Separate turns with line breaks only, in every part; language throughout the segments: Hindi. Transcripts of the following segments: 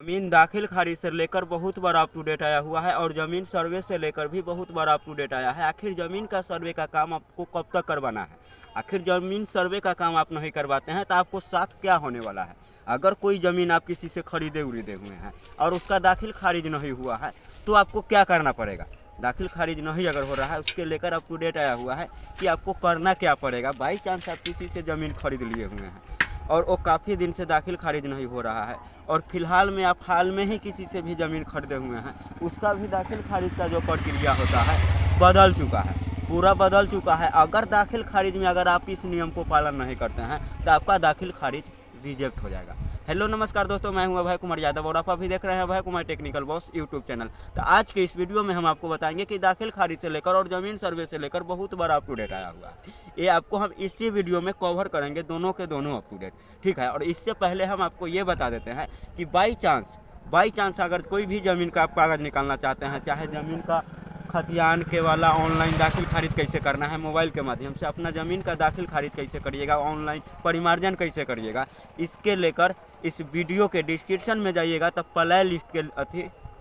जमीन दाखिल खारिज से लेकर बहुत बार अप टू डेट आया हुआ है और जमीन सर्वे से लेकर भी बहुत बार अप टू डेट आया है। आखिर जमीन का सर्वे का काम आपको कब तक करवाना है? आखिर जमीन सर्वे का काम आप नहीं करवाते हैं तो आपको साथ क्या होने वाला है? अगर कोई ज़मीन आप किसी से खरीदे उरीदे हुए हैं और उसका दाखिल खारिज नहीं हुआ है तो आपको क्या करना पड़ेगा? दाखिल खारिज नहीं अगर हो रहा है उसके लेकर अप टू डेट आया हुआ है कि आपको करना क्या पड़ेगा। बाई चांस आप किसी से ज़मीन खरीद लिए हुए हैं और वो काफ़ी दिन से दाखिल खारिज नहीं हो रहा है और फिलहाल में आप हाल में ही किसी से भी ज़मीन खरीदे हुए हैं, उसका भी दाखिल खारिज का जो प्रक्रिया होता है बदल चुका है, पूरा बदल चुका है। अगर दाखिल खारिज में अगर आप इस नियम को पालन नहीं करते हैं तो आपका दाखिल खारिज रिजेक्ट हो जाएगा। हेलो नमस्कार दोस्तों, मैं हूं अभय कुमार यादव और आप अभी देख रहे हैं Abhay Kumar technical boss YouTube channel. तो आज के इस वीडियो में हम आपको बताएंगे कि दाखिल खारिज से लेकर और ज़मीन सर्वे से लेकर बहुत बार अप टू डेट आया हुआ है। ये आपको हम इसी वीडियो में कवर करेंगे, दोनों के दोनों अप टू डेट, ठीक है। और इससे पहले हम आपको ये बता देते हैं कि बाई चांस अगर कोई भी ज़मीन का आप कागज़ निकालना चाहते हैं, चाहे ज़मीन का खतियान के वाला ऑनलाइन दाखिल खारिज कैसे करना है, मोबाइल के माध्यम से अपना ज़मीन का दाखिल खारिज कैसे करिएगा, ऑनलाइन परिमार्जन कैसे करिएगा, इसके लेकर इस वीडियो के डिस्क्रिप्शन में जाइएगा तो प्ले लिस्ट के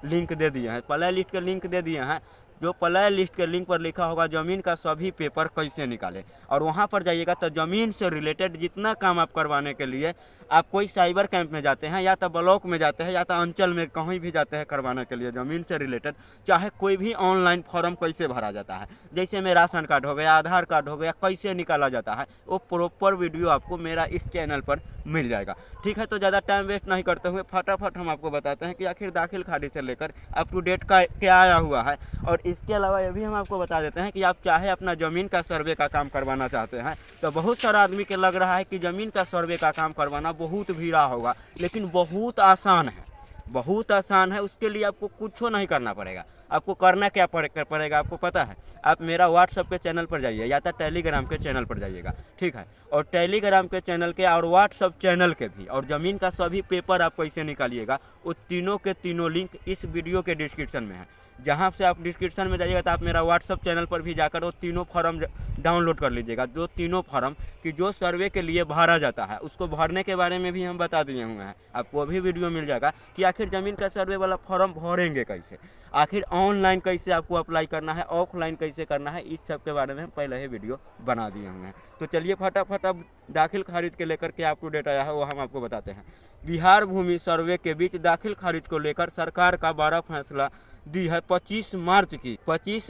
लिंक दे दिए हैं, प्ले लिस्ट के लिंक दे दिए हैं। जो प्ले लिस्ट के लिंक पर लिखा होगा ज़मीन का सभी पेपर कैसे निकालें, और वहाँ पर जाइएगा तो ज़मीन से रिलेटेड जितना काम आप करवाने के लिए आप कोई साइबर कैंप में जाते हैं या तो ब्लॉक में जाते हैं या तो अंचल में कहीं भी जाते हैं करवाने के लिए ज़मीन से रिलेटेड, चाहे कोई भी ऑनलाइन फॉर्म कैसे भरा जाता है, जैसे में राशन कार्ड हो गया, आधार कार्ड हो गया, कैसे निकाला जाता है, वो प्रॉपर वीडियो आपको मेरा इस चैनल पर मिल जाएगा, ठीक है। तो ज़्यादा टाइम वेस्ट नहीं करते हुए फटाफट हम आपको बताते हैं कि आखिर दाखिल खारिज से लेकर अप टू डेट का क्या आया हुआ है। और इसके अलावा ये भी हम आपको बता देते हैं कि आप चाहे अपना ज़मीन का सर्वे का काम करवाना चाहते हैं तो बहुत सारा आदमी के लग रहा है कि ज़मीन का सर्वे का काम करवाना बहुत भीड़ा होगा, लेकिन बहुत आसान है, बहुत आसान है। उसके लिए आपको कुछ नहीं करना पड़ेगा। आपको करना क्या पड़ेगा आपको पता है? आप मेरा व्हाट्सएप के चैनल पर जाइए या तो टेलीग्राम के चैनल पर जाइएगा, ठीक है। और टेलीग्राम के चैनल के और व्हाट्सएप चैनल के भी, और ज़मीन का सभी पेपर आप कैसे निकालिएगा वो तीनों के तीनों लिंक इस वीडियो के डिस्क्रिप्शन में है। जहाँ से आप डिस्क्रिप्शन में जाइएगा तो आप मेरा व्हाट्सएप चैनल पर भी जाकर वो तीनों फॉर्म डाउनलोड कर लीजिएगा। जो तीनों फॉर्म कि जो सर्वे के लिए भरा जाता है उसको भरने के बारे में भी हम बता दिए हुए हैं, आपको अभी वीडियो मिल जाएगा कि आखिर ज़मीन का सर्वे वाला फॉर्म भरेंगे कैसे, आखिर ऑनलाइन कैसे आपको अप्लाई करना है, ऑफलाइन कैसे करना है, इस सब के बारे में हम पहले ही वीडियो बना दिए हुए हैं। तो चलिए फटाफट अब दाखिल खारिज के लेकर क्या अप टू डेट आया है वो हम आपको बताते हैं। बिहार भूमि सर्वे के बीच दाखिल खारिज को लेकर सरकार का बड़ा फैसला दी है। 25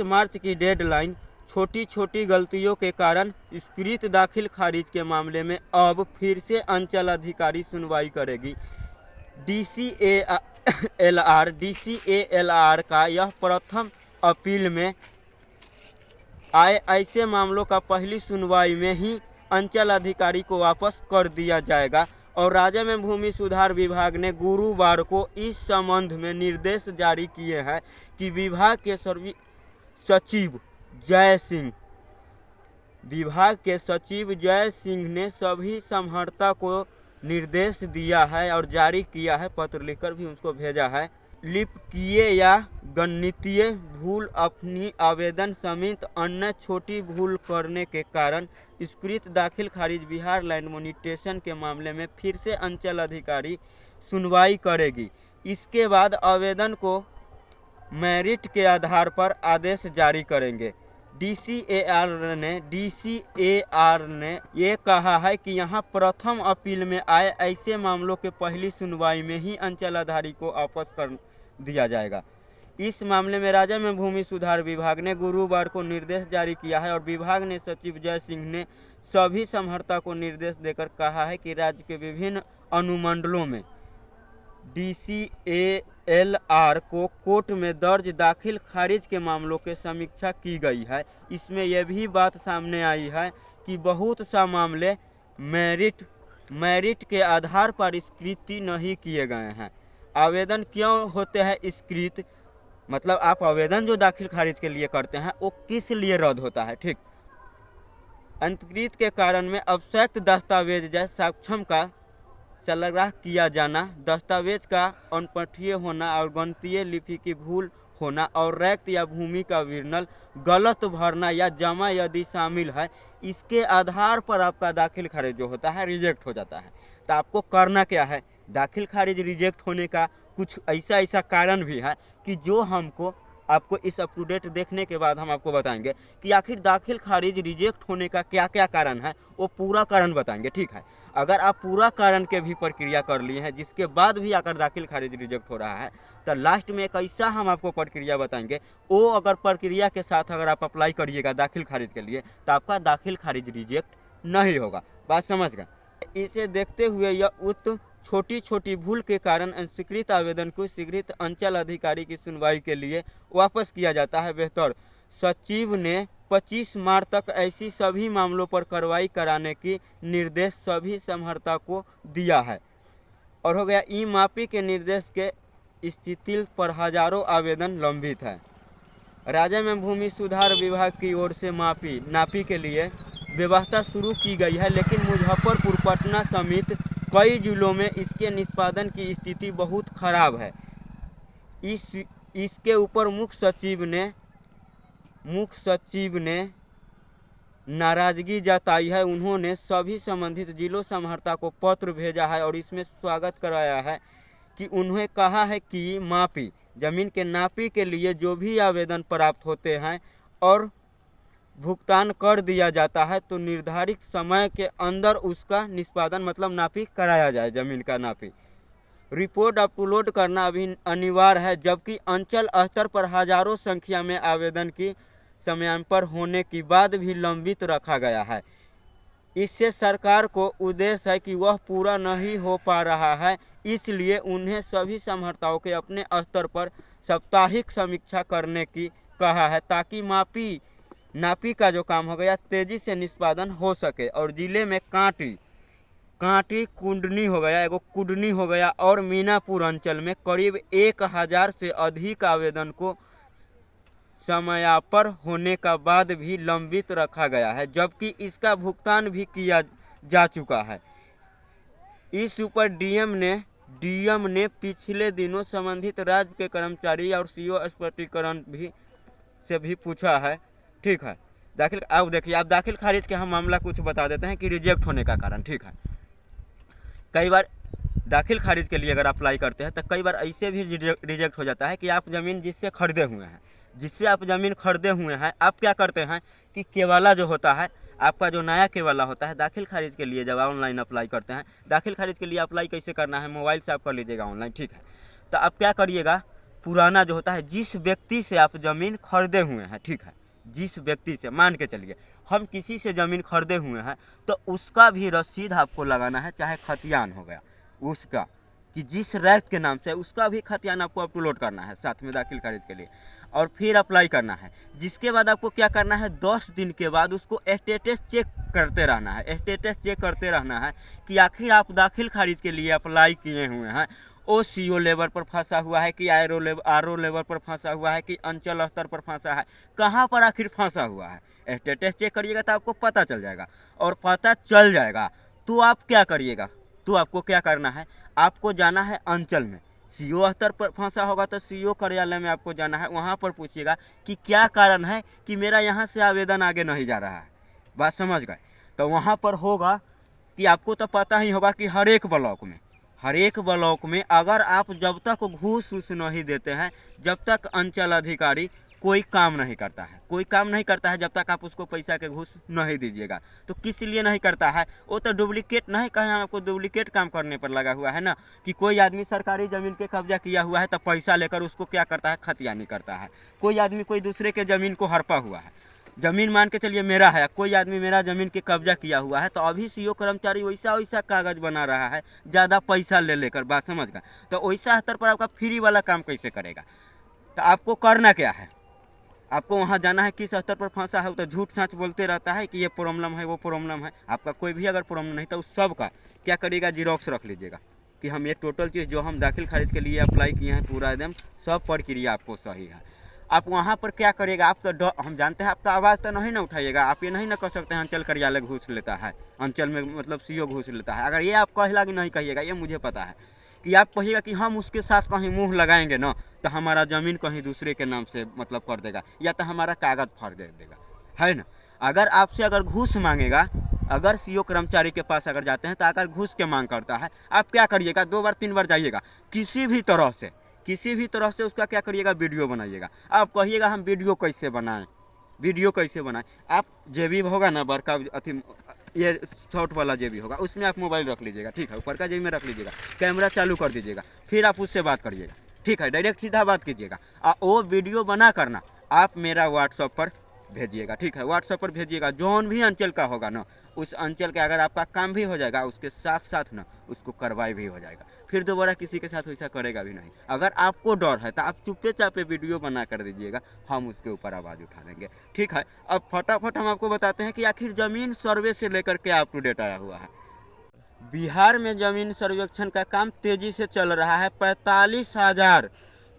मार्च की डेडलाइन। छोटी छोटी गलतियों के कारण स्वीकृत दाखिल खारिज के मामले में अब फिर से अंचल अधिकारी सुनवाई करेगी। डीसीएएलआर का यह प्रथम अपील में आए ऐसे मामलों का पहली सुनवाई में ही अंचल अधिकारी को वापस कर दिया जाएगा। और राज्य में भूमि सुधार विभाग ने गुरुवार को इस संबंध में निर्देश जारी किए हैं कि विभाग के सचिव जय सिंह ने सभी समहर्ता को निर्देश दिया है और जारी किया है, पत्र लिखकर भी उसको भेजा है। लिपिकीय या गणितीय भूल, अपनी आवेदन समेत अन्य छोटी भूल करने के कारण स्वीकृत दाखिल खारिज बिहार लैंड मोनिटाइजेशन के मामले में फिर से अंचल अधिकारी सुनवाई करेगी। इसके बाद आवेदन को मेरिट के आधार पर आदेश जारी करेंगे। डीसीएआर ने ये कहा है कि यहाँ प्रथम अपील में आए ऐसे मामलों के पहली सुनवाई में ही अंचल अधिकारी को वापस कर दिया जाएगा। इस मामले में राज्य में भूमि सुधार विभाग ने गुरुवार को निर्देश जारी किया है और विभाग ने सचिव जय सिंह ने सभी समहर्ता को निर्देश देकर कहा है कि राज्य के विभिन्न अनुमंडलों में डीसीएएलआर को कोर्ट में दर्ज दाखिल खारिज के मामलों की समीक्षा की गई है। इसमें यह भी बात सामने आई है कि बहुत सा मामले मेरिट के आधार पर स्वीकृति नहीं किए गए हैं। आवेदन क्यों होते हैं स्वीकृत, मतलब आप आवेदन जो दाखिल खारिज के लिए करते हैं वो किस लिए रद्द होता है, ठीक। अंतकृत के कारण में आवश्यक दस्तावेज जैसे साक्ष्य का संग्रह किया जाना, दस्तावेज का अनपठनीय होना और गणितीय लिपि की भूल होना और रैक्ट या भूमि का विवरण गलत भरना या जमा यदि शामिल है, इसके आधार पर आपका दाखिल खारिज जो होता है रिजेक्ट हो जाता है। तो आपको करना क्या है? दाखिल खारिज रिजेक्ट होने का कुछ ऐसा ऐसा कारण भी है कि जो हमको आपको इस अप टू डेट देखने के बाद हम आपको बताएंगे कि आखिर दाखिल खारिज रिजेक्ट होने का क्या क्या कारण है, वो पूरा कारण बताएंगे। ठीक है, अगर आप पूरा कारण के भी प्रक्रिया कर लिए हैं जिसके बाद भी अगर दाखिल खारिज रिजेक्ट हो रहा है तो लास्ट में एक ऐसा हम आपको प्रक्रिया बताएंगे, वो अगर प्रक्रिया के साथ अगर आप अप्लाई करिएगा दाखिल खारिज के लिए तो आपका दाखिल खारिज रिजेक्ट नहीं होगा। बात समझ गए। इसे देखते हुए यह उक्त छोटी छोटी भूल के कारण अस्वीकृत आवेदन को स्वीकृत अंचल अधिकारी की सुनवाई के लिए वापस किया जाता है। बेहतर सचिव ने 25 मार्च तक ऐसी सभी मामलों पर कार्रवाई कराने की निर्देश सभी समहर्ता को दिया है। और हो गया ई मापी के निर्देश के स्थिति पर हजारों आवेदन लंबित है। राज्य में भूमि सुधार विभाग की ओर से नापी के लिए व्यवस्था शुरू की गई है, लेकिन मुजफ्फरपुर, पटना समेत कई जिलों में इसके निष्पादन की स्थिति बहुत खराब है। इसके ऊपर मुख्य सचिव ने नाराजगी जताई है। उन्होंने सभी संबंधित जिलों समहर्ता को पत्र भेजा है और इसमें स्वागत कराया है कि उन्हें कहा है कि जमीन के नापी के लिए जो भी आवेदन प्राप्त होते हैं और भुगतान कर दिया जाता है तो निर्धारित समय के अंदर उसका निष्पादन मतलब नापी कराया जाए। जमीन का नापी रिपोर्ट अपलोड करना अभी अनिवार्य है, जबकि अंचल स्तर पर हजारों संख्या में आवेदन की समयान्तर होने के बाद भी लंबित रखा गया है। इससे सरकार को उद्देश्य है कि वह पूरा नहीं हो पा रहा है, इसलिए उन्हें सभी समहर्ताओं के अपने स्तर पर साप्ताहिक समीक्षा करने की कहा है ताकि नापी का जो काम हो गया तेजी से निष्पादन हो सके। और जिले में कांटी कुंडनी हो गया, एगो कुडनी हो गया और मीनापुर अंचल में करीब 1000 से अधिक आवेदन को समयापर होने का बाद भी लंबित रखा गया है, जबकि इसका भुगतान भी किया जा चुका है। इस ऊपर डीएम ने पिछले दिनों संबंधित राज्य के कर्मचारी और सीओ स्पष्टीकरण से भी पूछा है। ठीक है, अब देखिए, आप दाखिल खारिज के हम मामला कुछ बता देते हैं कि रिजेक्ट होने का कारण। ठीक है, कई बार दाखिल खारिज के लिए अगर अप्लाई करते हैं तो कई बार ऐसे भी रिजेक्ट हो जाता है कि आप ज़मीन जिससे आप ज़मीन खरीदे हुए हैं, आप क्या करते हैं कि केवाला जो होता है, आपका जो नया केवाला होता है दाखिल खारिज के लिए जब ऑनलाइन अप्लाई करते हैं, दाखिल खारिज के लिए अप्लाई कैसे करना है, मोबाइल से आप कर लीजिएगा ऑनलाइन। ठीक है, तो आप क्या करिएगा, पुराना जो होता है जिस व्यक्ति से आप ज़मीन खरीदे हुए हैं, ठीक है, जिस व्यक्ति से, मान के चलिए हम किसी से ज़मीन खरीदे हुए हैं तो उसका भी रसीद आपको लगाना है, चाहे खतियान हो गया उसका, कि जिस रैक के नाम से उसका भी खतियान आपको अपलोड करना है साथ में दाखिल खारिज के लिए, और फिर अप्लाई करना है। जिसके बाद आपको क्या करना है, 10 दिन के बाद उसको स्टेटस चेक करते रहना है कि आखिर आप दाखिल खारिज के लिए अप्लाई किए हुए हैं वो सीओ लेवल पर फंसा हुआ है कि आरओ लेवल पर फंसा हुआ है कि अंचल स्तर पर फंसा है, कहाँ पर आखिर फंसा हुआ है। स्टेटस चेक करिएगा तो आपको पता चल जाएगा, और पता चल जाएगा तो आप क्या करिएगा, तो आपको क्या करना है, आपको जाना है अंचल में। सीओ स्तर पर फंसा होगा तो सीओ कार्यालय में आपको जाना है, वहाँ पर पूछिएगा कि क्या कारण है कि मेरा यहाँ से आवेदन आगे नहीं जा रहा है। बात समझ गए। तो वहाँ पर होगा कि आपको तो पता ही होगा कि हर एक ब्लॉक में अगर आप जब तक घूस नहीं देते हैं, जब तक अंचल अधिकारी कोई काम नहीं करता है जब तक आप उसको पैसा के घूस नहीं दीजिएगा। तो किस लिए नहीं करता है, वो तो डुप्लीकेट नहीं, कहीं आपको डुप्लीकेट काम करने पर लगा हुआ है ना, कि कोई आदमी सरकारी ज़मीन के कब्जा किया हुआ है तो पैसा लेकर उसको क्या करता है, खतियानी करता है। कोई आदमी कोई दूसरे के ज़मीन को हड़पा हुआ है, ज़मीन मान के चलिए मेरा है, कोई आदमी मेरा ज़मीन के कब्जा किया हुआ है, तो अभी सीओ कर्मचारी वैसा कागज़ बना रहा है ज़्यादा पैसा लेकर। बात समझ गए। तो वैसा स्तर पर आपका फ्री वाला काम कैसे करेगा। तो आपको करना क्या है, आपको वहाँ जाना है, किस स्तर पर फंसा है, तो झूठ साँच बोलते रहता है कि ये प्रॉब्लम है वो प्रॉब्लम है। आपका कोई भी अगर प्रॉब्लम नहीं तो उस सब का क्या करिएगा, जीरोक्स रख लीजिएगा कि हम ये टोटल चीज़ जो हम दाखिल खारिज के लिए अप्लाई किए हैं पूरा एकदम सब प्रक्रिया आपको सही है। आप वहाँ पर क्या करिएगा, आप तो हम जानते हैं आपका आवाज़ तो नहीं ना उठाइएगा, आप ये नहीं ना कह सकते हैं अंचल कार्यालय घूस लेता है, अंचल में मतलब सीओ घूस लेता है। अगर ये आप कहला कि नहीं कहिएगा, ये मुझे पता है कि आप कहिएगा कि हम उसके साथ कहीं मुंह लगाएंगे ना तो हमारा ज़मीन कहीं दूसरे के नाम से मतलब कर देगा, या तो हमारा कागज़ फाड़ दे देगा, है ना। अगर आपसे घूस मांगेगा अगर सीओ कर्मचारी के पास अगर जाते हैं तो आकर घूस के मांग करता है, आप क्या करिएगा, 2 बार 3 बार जाइएगा, किसी भी तरह से उसका क्या करिएगा, वीडियो बनाइएगा। आप कहिएगा हम वीडियो कैसे बनाएं, आप जेबी होगा ना बड़का अथी, ये शॉर्ट वाला जेबी होगा, उसमें आप मोबाइल रख लीजिएगा, ठीक है, ऊपर का जेबी में रख लीजिएगा, कैमरा चालू कर दीजिएगा, फिर आप उससे बात करिएगा, ठीक है, डायरेक्ट सीधा बात कीजिएगा। वो वीडियो बना करना आप मेरा व्हाट्सएप पर भेजिएगा, ठीक है, व्हाट्सएप पर भेजिएगा। जौन भी अंचल का होगा ना, उस अंचल के अगर आपका काम भी हो जाएगा, उसके साथ साथ ना उसको कार्रवाई भी हो जाएगा, फिर दोबारा किसी के साथ वैसा करेगा भी नहीं। अगर आपको डर है तो आप चुपे चापे वीडियो बना कर दीजिएगा, हम उसके ऊपर आवाज़ उठा देंगे, ठीक है। अब फटाफट हम आपको बताते हैं कि आखिर ज़मीन सर्वे से लेकर के अप टू डेट आया हुआ है। बिहार में ज़मीन सर्वेक्षण का काम तेज़ी से चल रहा है।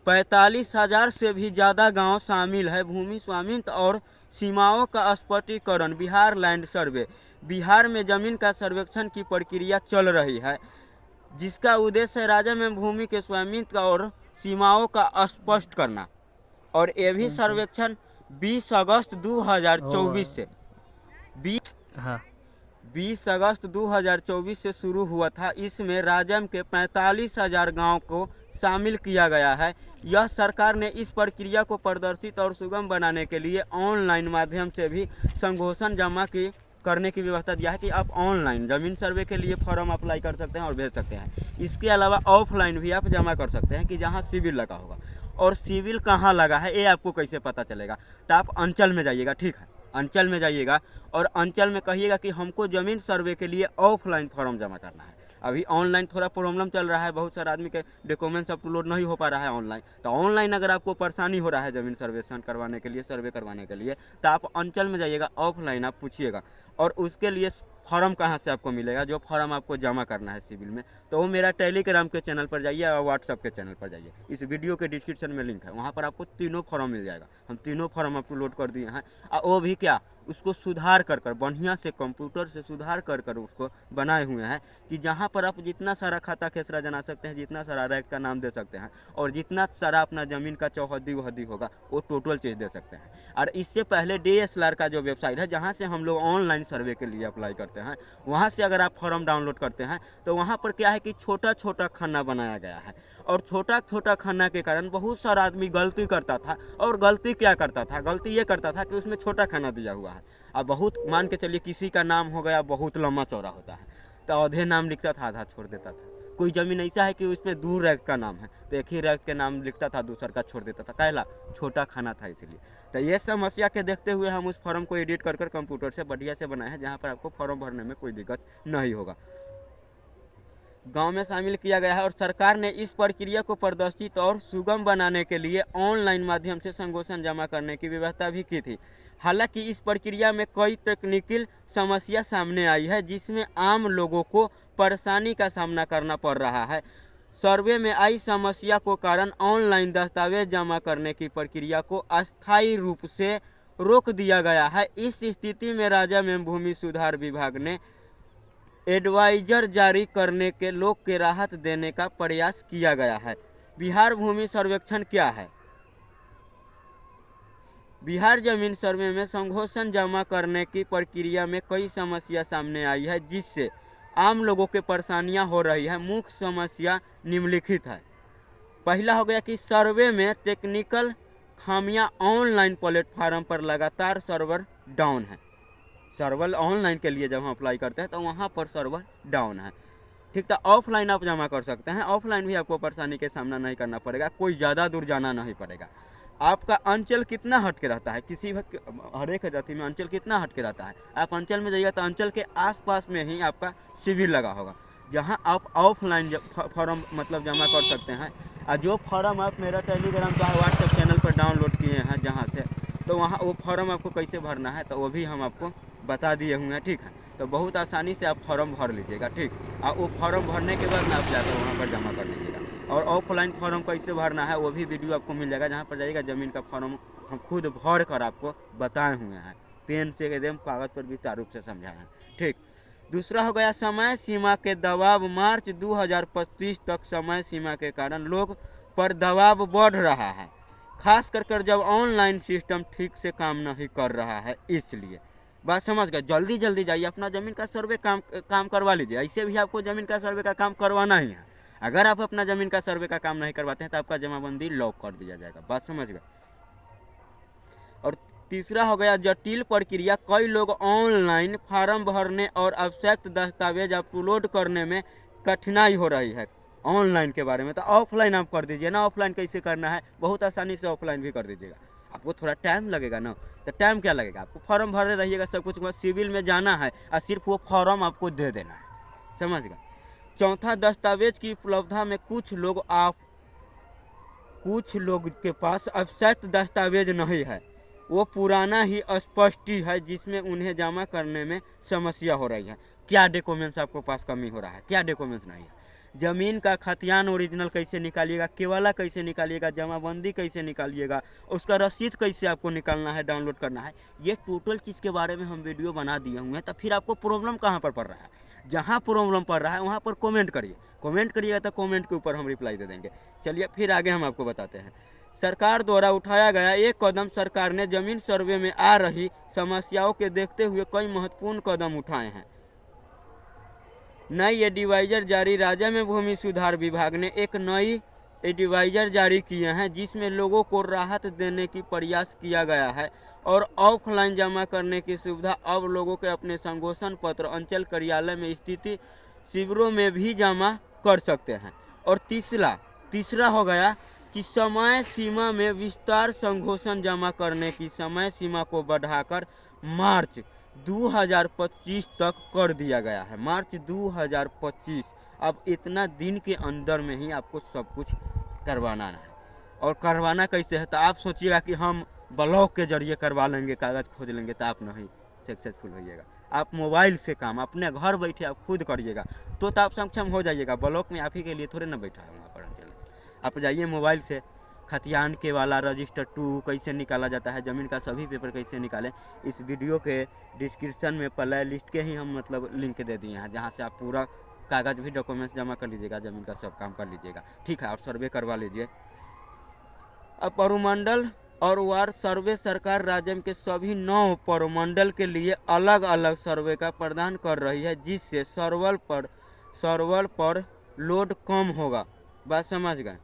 45,000 से भी ज़्यादा गांव शामिल है। भूमि स्वामित्व और सीमाओं का स्पष्टीकरण, बिहार लैंड सर्वे। बिहार में ज़मीन का सर्वेक्षण की प्रक्रिया चल रही है, जिसका उद्देश्य है राज्य में भूमि के स्वामित्व और सीमाओं का स्पष्ट करना। और ये भी सर्वेक्षण 20 अगस्त 2024 से 20 अगस्त 2024 से शुरू हुआ था। इसमें राज्य के 45,000 गाँव को शामिल किया गया है। यह सरकार ने इस प्रक्रिया को प्रदर्शित और सुगम बनाने के लिए ऑनलाइन माध्यम से भी संघोषण जमा करने की व्यवस्था दिया है कि आप ऑनलाइन ज़मीन सर्वे के लिए फॉर्म अप्लाई कर सकते हैं और भेज सकते हैं। इसके अलावा ऑफलाइन भी आप जमा कर सकते हैं कि जहां सिविल लगा होगा। और सिविल कहां लगा है ये आपको कैसे पता चलेगा, तो आप अंचल में जाइएगा, ठीक है, अंचल में जाइएगा और अंचल में कहिएगा कि हमको ज़मीन सर्वे के लिए ऑफलाइन फॉर्म जमा करना है। अभी ऑनलाइन थोड़ा प्रॉब्लम चल रहा है, बहुत सारे आदमी के डॉक्यूमेंट्स अपलोड नहीं हो पा रहा है ऑनलाइन। तो ऑनलाइन अगर आपको परेशानी हो रहा है ज़मीन सर्वेक्षण करवाने के लिए, सर्वे करवाने के लिए, तो आप अंचल में जाइएगा, ऑफलाइन आप पूछिएगा। और उसके लिए फॉर्म कहाँ से आपको मिलेगा, जो फॉर्म आपको जमा करना है सिविल में, तो वो मेरा टेलीग्राम के चैनल पर जाइए और व्हाट्सअप के चैनल पर जाइए। इस वीडियो के डिस्क्रिप्शन में लिंक है, वहाँ पर आपको तीनों फॉर्म मिल जाएगा। हम तीनों फॉर्म अपलोड कर दिए हैं, और वो भी क्या, उसको सुधार कर बढ़िया से कंप्यूटर से सुधार कर उसको बनाए हुए हैं कि जहाँ पर आप जितना सारा खाता खेसरा जना सकते हैं, जितना सारा रैक का नाम दे सकते हैं, और जितना सारा अपना ज़मीन का चौहद्दी वहद्दी होगा वो टोटल चीज़ दे सकते हैं। और इससे पहले DSLR का जो वेबसाइट है, जहाँ से हम लोग ऑनलाइन सर्वे के लिए अप्लाई करते हैं, वहाँ से अगर आप फॉर्म डाउनलोड करते हैं तो वहाँ पर क्या है कि छोटा छोटा खन्ना बनाया गया है। और छोटा छोटा खन्ना के कारण बहुत सारा आदमी गलती करता था। और गलती क्या करता था, गलती ये करता था कि उसमें छोटा खन्ना दिया हुआ है। अब बहुत मान के चलिए किसी का नाम हो गया बहुत लंबा चौड़ा होता है, तो आधे नाम लिखता था, आधा छोड़ देता था। कोई ज़मीन ऐसा है कि उसमें 2 रैक का नाम है, तो एक ही रैक के नाम लिखता था, दूसर का छोड़ देता था, कहला छोटा खाना था इसलिए। तो ये समस्या के देखते हुए हम उस फॉर्म को एडिट कर कंप्यूटर से बढ़िया से बनाए हैं, जहाँ पर आपको फॉर्म भरने में कोई दिक्कत नहीं होगा। गांव में शामिल किया गया है। और सरकार ने इस प्रक्रिया को प्रदर्शित और सुगम बनाने के लिए ऑनलाइन माध्यम से संघोषण जमा करने की व्यवस्था भी की थी। हालांकि इस प्रक्रिया में कई तकनीकी समस्या सामने आई है, जिसमें आम लोगों को परेशानी का सामना करना पड़ रहा है। सर्वे में आई समस्या को कारण ऑनलाइन दस्तावेज जमा करने की प्रक्रिया को अस्थायी रूप से रोक दिया गया है। इस स्थिति में राज्य में भूमि सुधार विभाग ने एडवाइजर जारी करने के लोग के राहत देने का प्रयास किया गया है। बिहार भूमि सर्वेक्षण क्या है? बिहार जमीन सर्वे में संघोषण जमा करने की प्रक्रिया में कई समस्या सामने आई है, जिससे आम लोगों के परेशानियां हो रही है। मुख्य समस्या निम्नलिखित है। पहला हो गया कि सर्वे में टेक्निकल खामियां, ऑनलाइन प्लेटफॉर्म पर लगातार सर्वर डाउन है। सर्वर ऑनलाइन के लिए जब हम अप्लाई करते हैं तो वहाँ पर सर्वर डाउन है, ठीक। तो ऑफलाइन आप जमा कर सकते हैं, ऑफलाइन भी आपको परेशानी के सामना नहीं करना पड़ेगा, कोई ज़्यादा दूर जाना नहीं पड़ेगा। आपका अंचल कितना हट के रहता है, किसी हर एक जाति में अंचल कितना हट के रहता है, आप अंचल में जाइएगा तो अंचल के आसपास में ही आपका शिविर लगा होगा, जहां आप ऑफलाइन फॉर्म मतलब जमा कर सकते हैं। और जो फॉर्म आप मेरा टेलीग्राम का व्हाट्सएप चैनल पर डाउनलोड किए हैं जहाँ से, तो वहाँ वो फॉर्म आपको कैसे भरना है तो वो भी हम आपको बता दिए हुए हैं, ठीक है। तो बहुत आसानी से आप फॉर्म भर लीजिएगा, ठीक। और वो फॉर्म भरने के बाद ना आप जाकर वहाँ पर जमा कर लीजिएगा। और ऑफलाइन फॉर्म कैसे भरना है वो भी वीडियो आपको मिल जाएगा, जहाँ पर जाइएगा ज़मीन का फॉर्म हम खुद भर कर आपको बताए हुए हैं, पेन से एकदम कागज़ पर विस्तार रूप से समझाए हैं, ठीक। दूसरा हो गया समय सीमा के दबाव। मार्च 2025 तक समय सीमा के कारण लोग पर दबाव बढ़ रहा है, खास कर जब ऑनलाइन सिस्टम ठीक से काम नहीं कर रहा है। इसलिए बात समझ गए। जल्दी जल्दी जाइए, अपना ज़मीन का सर्वे काम करवा लीजिए। ऐसे भी आपको ज़मीन का सर्वे का काम करवाना ही है। अगर आप अपना ज़मीन का सर्वे का काम नहीं करवाते हैं तो आपका जमाबंदी लॉक कर दिया जाएगा। बात समझ गए। और तीसरा हो गया जटिल प्रक्रिया। कई लोग ऑनलाइन फार्म भरने और आवश्यक दस्तावेज अपलोड करने में कठिनाई हो रही है। ऑनलाइन के बारे में तो ऑफलाइन आप कर दीजिए ना। ऑफलाइन कैसे करना है, बहुत आसानी से ऑफलाइन भी कर दीजिएगा। आपको थोड़ा टाइम लगेगा ना, तो टाइम क्या लगेगा, आपको फॉर्म भरे रहिएगा, सब कुछ सिविल में जाना है और सिर्फ वो फॉर्म आपको दे देना है। समझ गए। चौथा, दस्तावेज की उपलब्धता में कुछ लोग के पास आवश्यक दस्तावेज नहीं है, वो पुराना ही स्पष्ट है जिसमें उन्हें जमा करने में समस्या हो रही है। क्या डॉक्यूमेंट्स आपको पास कमी हो रहा है, क्या डॉक्यूमेंट्स नहीं है। ज़मीन का खतियान ओरिजिनल कैसे निकालिएगा, केवाला कैसे निकालिएगा, जमाबंदी कैसे निकालिएगा, उसका रसीद कैसे आपको निकालना है, डाउनलोड करना है, ये टोटल चीज़ के बारे में हम वीडियो बना दिए हुए हैं। तो फिर आपको प्रॉब्लम कहाँ पर पड़ रहा है, जहाँ प्रॉब्लम पड़ रहा है वहाँ पर कमेंट करिए। कमेंट करिएगा तो कमेंट के ऊपर हम रिप्लाई दे देंगे। चलिए फिर आगे हम आपको बताते हैं। सरकार द्वारा उठाया गया एक कदम। सरकार ने जमीन सर्वे में आ रही समस्याओं के देखते हुए कई महत्वपूर्ण कदम उठाए हैं। नई एडवाइजर जारी। राज्य में भूमि सुधार विभाग ने एक नई एडवाइजर जारी किए हैं जिसमें लोगों को राहत देने की प्रयास किया गया है और ऑफलाइन जमा करने की सुविधा अब लोगों के अपने संघोषण पत्र अंचल कार्यालय में स्थित शिविरों में भी जमा कर सकते हैं। और तीसरा हो गया कि समय सीमा में विस्तार। संघोषण जमा करने की समय सीमा को बढ़ाकर मार्च 2025 तक कर दिया गया है। मार्च 2025। अब इतना दिन के अंदर में ही आपको सब कुछ करवाना है। और करवाना कैसे है, तो आप सोचिएगा कि हम ब्लॉक के जरिए करवा लेंगे, कागज़ खोज लेंगे, तो आप नहीं सक्सेसफुल होइएगा। आप मोबाइल से काम अपने घर बैठे आप खुद करिएगा तो आप सक्षम हो जाइएगा। ब्लॉक में आप ही के लिए थोड़े ना बैठा है वहाँ पर। आप जाइए मोबाइल से, खतियान के वाला रजिस्टर 2 कैसे निकाला जाता है, ज़मीन का सभी पेपर कैसे निकालें, इस वीडियो के डिस्क्रिप्शन में प्ले लिस्ट के ही हम मतलब लिंक दे दिए हैं, जहाँ से आप पूरा कागज़ भी डॉक्यूमेंट्स जमा कर लीजिएगा, ज़मीन का सब काम कर लीजिएगा। ठीक है, और सर्वे करवा लीजिए। अब परमंडल और वार्ड सर्वे। सरकार राज्य के सभी 9 परमंडल के लिए अलग अलग सर्वे का प्रदान कर रही है जिससे सर्वर पर लोड कम होगा। बात समझ गए।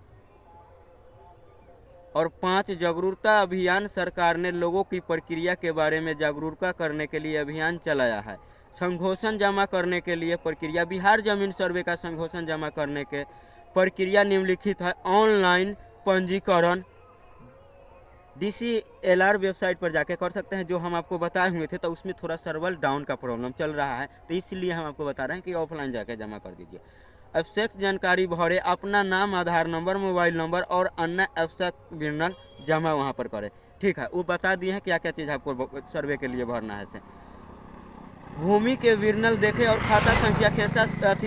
और 5, जागरूकता अभियान। सरकार ने लोगों की प्रक्रिया के बारे में जागरूकता करने के लिए अभियान चलाया है। संघोषण जमा करने के लिए प्रक्रिया। बिहार जमीन सर्वे का संघोषण जमा करने के प्रक्रिया निम्नलिखित है। ऑनलाइन पंजीकरण DCLR वेबसाइट पर जाके कर सकते हैं, जो हम आपको बताए हुए थे, तो उसमें थोड़ा सर्वर डाउन का प्रॉब्लम चल रहा है, तो इसलिए हम आपको बता रहे हैं कि ऑफलाइन जाके जमा कर दीजिए। आवश्यक जानकारी भरे, अपना नाम, आधार नंबर, मोबाइल नंबर और अन्य आवश्यक विवरण जमा वहाँ पर करें। ठीक है, वो बता दिए हैं क्या क्या चीज़ आपको सर्वे के लिए भरना है। से भूमि के विवरण देखें और खाता संख्या,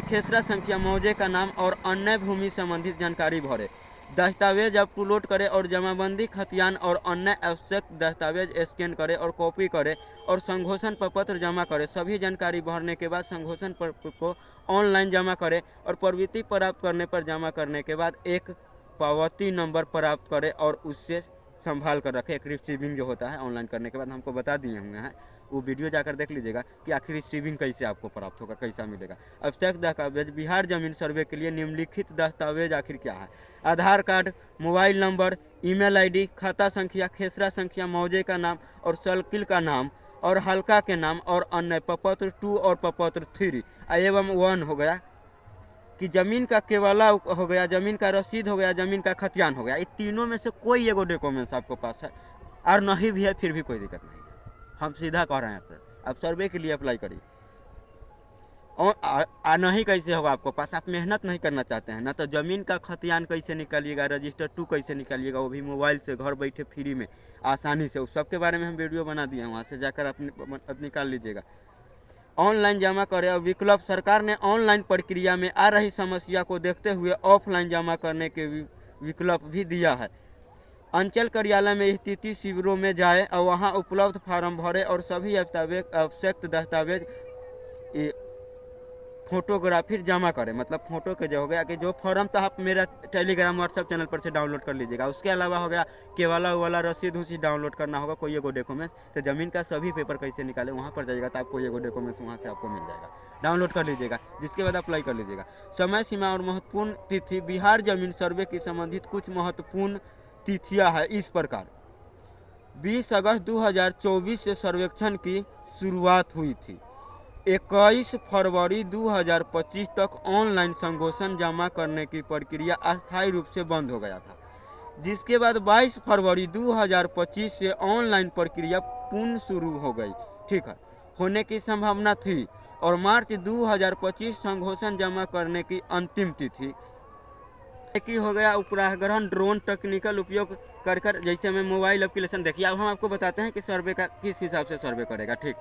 खेसरा संख्या, मौजे का नाम और अन्य भूमि संबंधित जानकारी भरे। दस्तावेज अपलोड करें और जमाबंदी, खतियान और अन्य आवश्यक दस्तावेज स्कैन करें और कॉपी करें और संघोषण प्रपत्र जमा करें। सभी जानकारी भरने के बाद संघोषण पत्र को ऑनलाइन जमा करें और प्रवृत्ति प्राप्त करने पर जमा करने के बाद एक पावती नंबर प्राप्त करें और उससे संभाल कर रखें। एक रिसीविंग जो होता है ऑनलाइन करने के बाद हमको बता दिए हुए हैं, वो वीडियो जाकर देख लीजिएगा कि आखिर रिसीविंग कैसे आपको प्राप्त होगा, कैसा मिलेगा। आवश्यक दस्तावेज। बिहार जमीन सर्वे के लिए निम्नलिखित दस्तावेज आखिर क्या है। Aadhaar card, mobile number, email ID, खाता संख्या, खेसरा संख्या, मौजे का नाम और सर्किल का नाम और हल्का के नाम और अन्य। प्रपत्र 2 और प्रपत्र 3 एवं 1 हो गया कि ज़मीन का केवाला हो गया, ज़मीन का रसीद हो गया, ज़मीन का खतियान हो गया। ये तीनों में से कोई एगो डॉक्यूमेंट्स आपको पास है और नहीं भी है फिर भी कोई दिक्कत नहीं है। हम सीधा कह रहे हैं आप सर्वे के लिए अप्लाई करिए। और नहीं कैसे होगा आपको पास, आप मेहनत नहीं करना चाहते हैं ना, तो ज़मीन का खतियान कैसे निकालिएगा, रजिस्टर 2 कैसे निकालिएगा, वो भी मोबाइल से घर बैठे फ्री में आसानी से, उस सब के बारे में हम वीडियो बना दिए हैं, वहाँ से जाकर अपने निकाल लीजिएगा। ऑनलाइन जमा करें और विकल्प। सरकार ने ऑनलाइन प्रक्रिया में आ रही समस्या को देखते हुए ऑफलाइन जमा करने के विकल्प भी दिया है। अंचल कार्यालय में स्थित शिविरों में जाएं और वहां उपलब्ध फार्म भरें और सभी आवश्यक दस्तावेज फोटोग्राफी जमा करें, मतलब फ़ोटो के जो हो गया कि जो फॉर्म तो आप मेरा टेलीग्राम व्हाट्सअप चैनल पर से डाउनलोड कर लीजिएगा। उसके अलावा हो गया केवाला वाला रसीद उसी डाउनलोड करना होगा, कोई एगो डॉक्यूमेंट्स। तो ज़मीन का सभी पेपर कैसे निकाले वहाँ पर जाइएगा तो आपको एगो डॉक्यूमेंट्स वहाँ से आपको मिल जाएगा, डाउनलोड कर लीजिएगा, जिसके बाद अप्लाई कर लीजिएगा। समय सीमा और महत्वपूर्ण तिथि, बिहार जमीन सर्वे की संबंधित कुछ महत्वपूर्ण तिथियाँ हैं इस प्रकार। 20 अगस्त 2024 से सर्वेक्षण की शुरुआत हुई थी। 21 फरवरी 2025 तक ऑनलाइन संघोषण जमा करने की प्रक्रिया अस्थायी रूप से बंद हो गया था, जिसके बाद 22 फरवरी 2025 से ऑनलाइन प्रक्रिया पुनः शुरू हो गई, ठीक है, होने की संभावना थी। और मार्च 2025 संघोषण जमा करने की अंतिम तिथि की हो गया। उपग्रहण ड्रोन टेक्निकल उपयोग कर जैसे में मोबाइल एप्लीकेशन देखिए। अब हम आपको बताते हैं कि सर्वे का किस हिसाब से सर्वे करेगा, ठीक।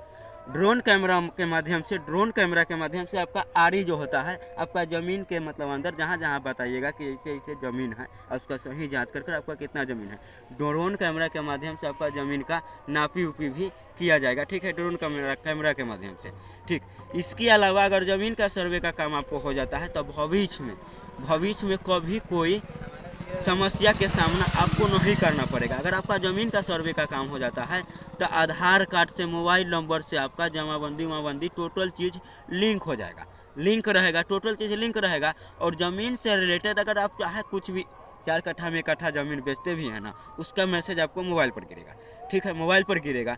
ड्रोन कैमरा के माध्यम से आपका आरी जो होता है आपका ज़मीन के मतलब अंदर जहाँ जहाँ बताइएगा कि ऐसे ऐसे ज़मीन है, उसका सही जांच कर आपका कितना ज़मीन है, ड्रोन कैमरा के माध्यम से आपका ज़मीन का नापी उपी भी किया जाएगा, ठीक है, ड्रोन कैमरा के माध्यम से, ठीक। इसके अलावा अगर ज़मीन का सर्वे का काम आपको हो जाता है तो भविष्य में कभी कोई समस्या के सामना आपको नहीं करना पड़ेगा। अगर आपका ज़मीन का सर्वे का काम हो जाता है तो आधार कार्ड से, मोबाइल नंबर से आपका जमाबंदी टोटल चीज़ लिंक हो जाएगा, लिंक रहेगा, टोटल चीज़ लिंक रहेगा। और ज़मीन से रिलेटेड अगर आप चाहे कुछ भी 4 कट्ठा में 1 कट्ठा ज़मीन बेचते भी हैं ना, उसका मैसेज आपको मोबाइल पर गिरेगा, ठीक है, मोबाइल पर गिरेगा।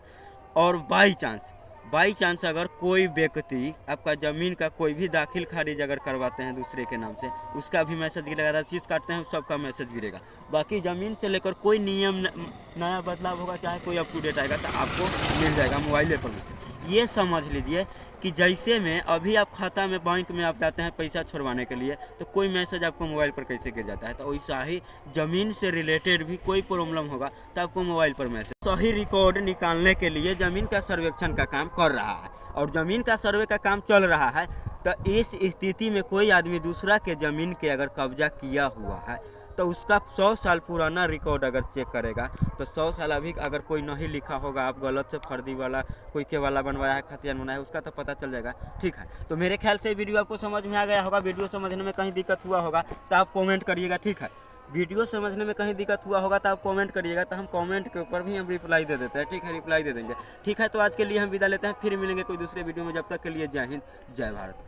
और बाई चांस अगर कोई व्यक्ति आपका ज़मीन का कोई भी दाखिल खारिज अगर करवाते हैं दूसरे के नाम से, उसका भी मैसेज गिरेगा, रसीद काटते हैं सबका मैसेज गिरेगा। बाकी ज़मीन से लेकर कोई नियम नया बदलाव होगा, चाहे कोई अप टू डेट आएगा तो आपको मिल जाएगा मोबाइल पर मैसेज। ये समझ लीजिए कि जैसे में अभी आप खाता में बैंक में आप जाते हैं पैसा छुड़वाने के लिए तो कोई मैसेज आपको मोबाइल पर कैसे गिर जाता है, तो वैसा ही ज़मीन से रिलेटेड भी कोई प्रॉब्लम होगा तो आपको मोबाइल पर मैसेज। सही रिकॉर्ड निकालने के लिए ज़मीन का सर्वेक्षण का काम कर रहा है और ज़मीन का सर्वे का काम चल रहा है। तो इस स्थिति में कोई आदमी दूसरा के ज़मीन के अगर कब्जा किया हुआ है तो उसका 100 साल पुराना रिकॉर्ड अगर चेक करेगा तो 100 साल अभी अगर कोई नहीं लिखा होगा, आप गलत से फर्जी वाला कोई के वाला बनवाया है, खतियान बनाया है, उसका तो पता चल जाएगा, ठीक है। तो मेरे ख्याल से वीडियो आपको समझ में आ गया होगा। वीडियो समझने में कहीं दिक्कत हुआ होगा तो आप कमेंट करिएगा, ठीक है। वीडियो समझने में कहीं दिक्कत हुआ होगा तो आप कमेंट करिएगा, तो हम कमेंट के ऊपर भी हम रिप्लाई दे देते हैं, ठीक है, रिप्लाई दे देंगे, ठीक है। तो आज के लिए हम विदा लेते हैं, फिर मिलेंगे कोई दूसरे वीडियो में। जब तक के लिए जय हिंद, जय भारत।